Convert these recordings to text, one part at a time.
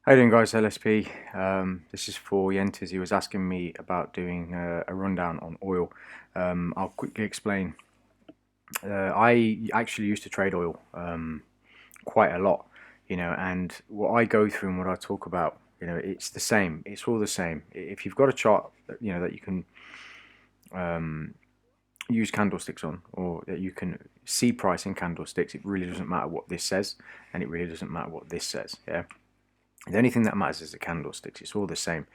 How you doing, guys? LSP. This is for Yentes. He was asking me about doing a rundown on oil. I'll quickly explain. I actually used to trade oil quite a lot, and what I go through and what I talk about, it's the same. It's all the same. If you've got a chart, that you can um, use candlesticks on, or that you can see price in candlesticks, it really doesn't matter what this says, and it really doesn't matter what this says. Yeah. The only thing that matters is the candlesticks. It's all the same,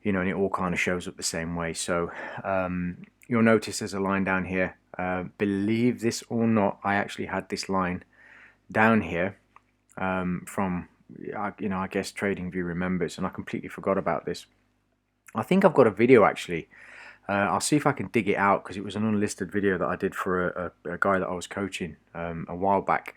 and it all kind of shows up the same way. So you'll notice there's a line down here. Believe this or not, I actually had this line down here from, I guess TradingView remembers, and I completely forgot about this. I think I've got a video actually. I'll see if I can dig it out because it was an unlisted video that I did for a guy that I was coaching a while back.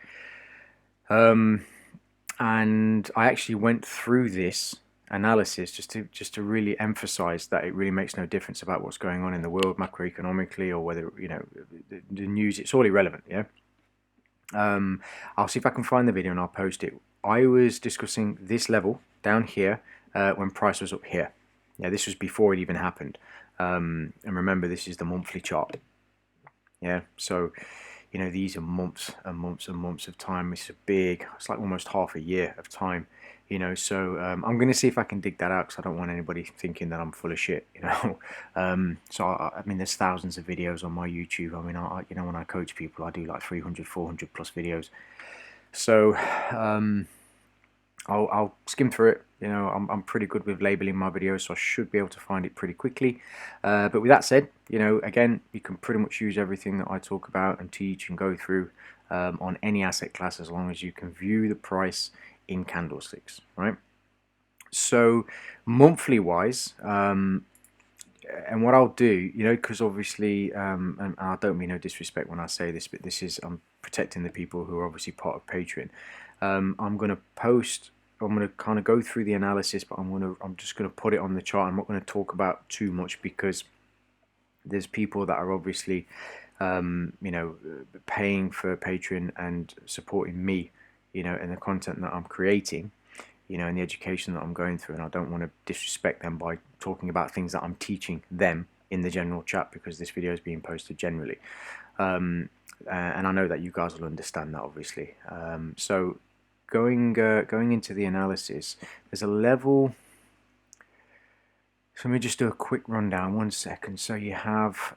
And I actually went through this analysis just to really emphasize that it really makes no difference about what's going on in the world macroeconomically, or whether the news, it's all irrelevant. Yeah. I'll see if I can find the video and I'll post it. I was discussing this level down here when price was up here. Yeah, this was before it even happened. And remember, this is the monthly chart. Yeah, so these are months and months and months of time. It's like almost half a year of time, so I'm going to see if I can dig that out, because I don't want anybody thinking that I'm full of shit. So I mean, there's thousands of videos on my YouTube. I mean, when I coach people, I do like 300, 400 plus videos. So I'll skim through it. I'm pretty good with labeling my videos, so I should be able to find it pretty quickly. But with that said, again, you can pretty much use everything that I talk about and teach and go through on any asset class, as long as you can view the price in candlesticks, right? So monthly wise, and what I'll do, because obviously, and I don't mean no disrespect when I say this, but I'm protecting the people who are obviously part of Patreon. I'm going to kind of go through the analysis, but I'm just going to put it on the chart. I'm not going to talk about too much, because there's people that are obviously, paying for Patreon and supporting me, and the content that I'm creating, and the education that I'm going through, and I don't want to disrespect them by talking about things that I'm teaching them in the general chat, because this video is being posted generally. And I know that you guys will understand that, obviously. So going into the analysis, there's a level. So let me just do a quick rundown. 1 second. So you have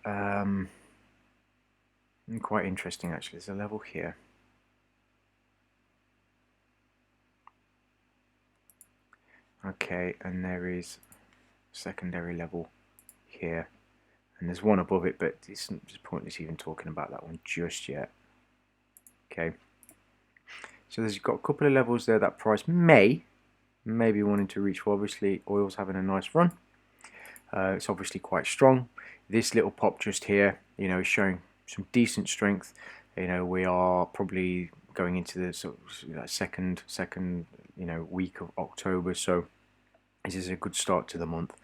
quite interesting actually. There's a level here. Okay, and there is secondary level here, and there's one above it, but it's just pointless even talking about that one just yet. Okay, so there's got a couple of levels there that price may be wanting to reach. Well, obviously oil's having a nice run. It's obviously quite strong. This little pop just here, is showing some decent strength. We are probably going into the sort of second week of October, so this is a good start to the month.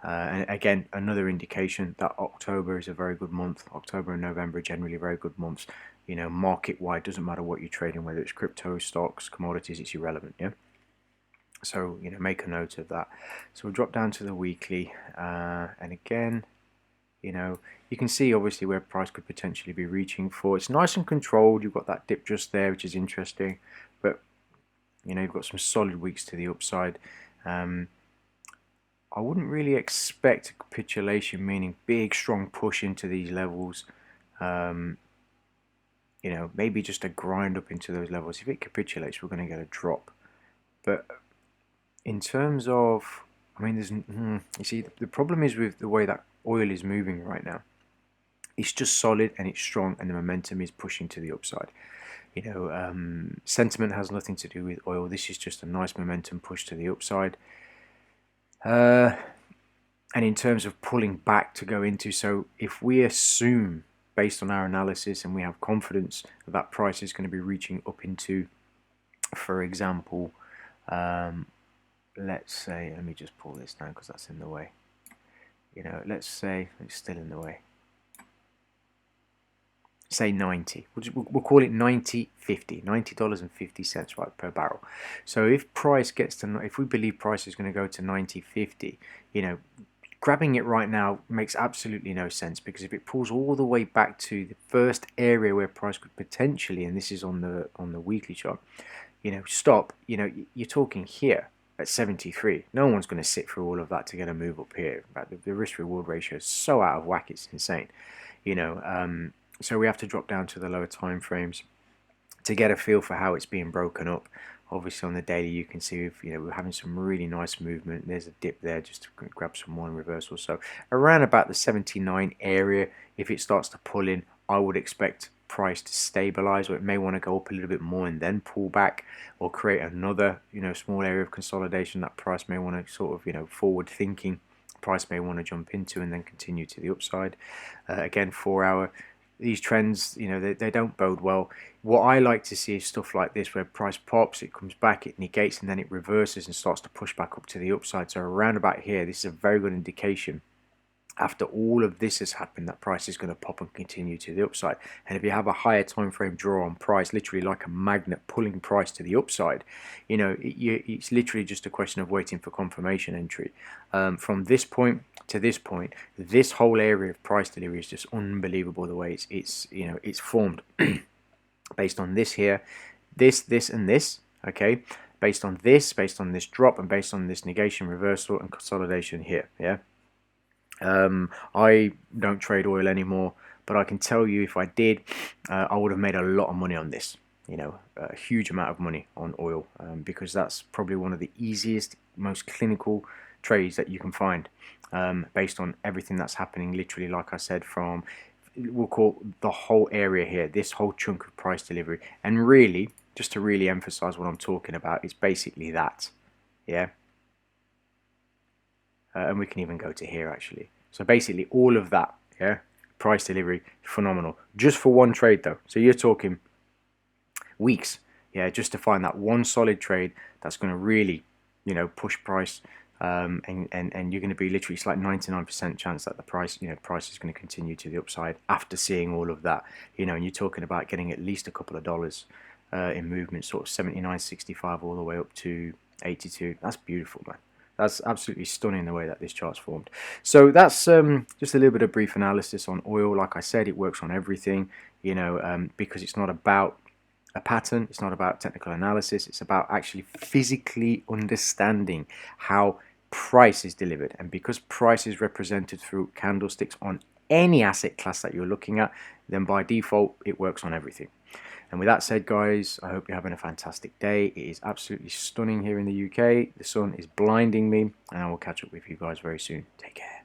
And again, another indication that October is a very good month. October and November are generally very good months. Market-wide, doesn't matter what you're trading, whether it's crypto, stocks, commodities, it's irrelevant. Yeah. So make a note of that. So we'll drop down to the weekly, and again, you can see obviously where price could potentially be reaching for. It's nice and controlled. You've got that dip just there, which is interesting, but you've got some solid weeks to the upside. I wouldn't really expect a capitulation, meaning big strong push into these levels. Maybe just a grind up into those levels. If it capitulates, we're going to get a drop. But in terms of, I mean, you see, the problem is with the way that oil is moving right now. It's just solid and it's strong, and the momentum is pushing to the upside. Sentiment has nothing to do with oil. This is just a nice momentum push to the upside. And in terms of pulling back to go into, so if we assume, based on our analysis, and we have confidence that price is going to be reaching up into, for example, let's say, let me just pull this down because that's in the way. Let's say it's still in the way. say 90. We'll call it 90.50, $90.50 right per barrel. So if price gets to, if we believe price is going to go to 90.50, you know, grabbing it right now makes absolutely no sense, because if it pulls all the way back to the first area where price could potentially, and this is on the weekly chart, you know, stop, you know, you're talking here at 73. No one's going to sit through all of that to get a move up here. The risk reward ratio is so out of whack, it's insane, you know. So we have to drop down to the lower time frames to get a feel for how it's being broken up. Obviously on the daily you can see we're having some really nice movement. There's a dip there just to grab some more in reversal. So around about the 79 area, if it starts to pull in, I would expect price to stabilize, or it may want to go up a little bit more and then pull back, or create another small area of consolidation that price may want to sort of forward thinking price may want to jump into and then continue to the upside. Again, 4-hour, these trends, they don't bode well. What I like to see is stuff like this, where price pops, it comes back, it negates, and then it reverses and starts to push back up to the upside. So around about here, this is a very good indication, after all of this has happened, that price is going to pop and continue to the upside. And if you have a higher time frame draw on price, literally like a magnet pulling price to the upside, it's literally just a question of waiting for confirmation entry. From this point to this point, this whole area of price delivery is just unbelievable, the way it's formed based on this here, this and this, okay, based on this drop, and based on this negation, reversal, and consolidation here. Yeah. I don't trade oil anymore, but I can tell you, if I did, I would have made a lot of money on this. A huge amount of money on oil, because that's probably one of the easiest, most clinical trades that you can find, based on everything that's happening. Literally, like I said, from, we'll call the whole area here, this whole chunk of price delivery, and really, just to really emphasize what I'm talking about, it's basically that, yeah. And we can even go to here actually. So basically all of that, yeah, price delivery, phenomenal. Just for one trade though. So you're talking weeks, yeah, just to find that one solid trade that's going to really, push price. And you're going to be literally, it's like 99% chance that the price, price is going to continue to the upside after seeing all of that, and you're talking about getting at least a couple of dollars in movement, sort of 79.65 all the way up to 82. That's beautiful, man. That's absolutely stunning the way that this chart's formed. So that's just a little bit of brief analysis on oil. Like I said, it works on everything, because it's not about a pattern, it's not about technical analysis, it's about actually physically understanding how price is delivered. And because price is represented through candlesticks on any asset class that you're looking at, then by default it works on everything. And with that said, guys, I hope you're having a fantastic day. It is absolutely stunning here in the UK. The sun is blinding me, and I will catch up with you guys very soon. Take care.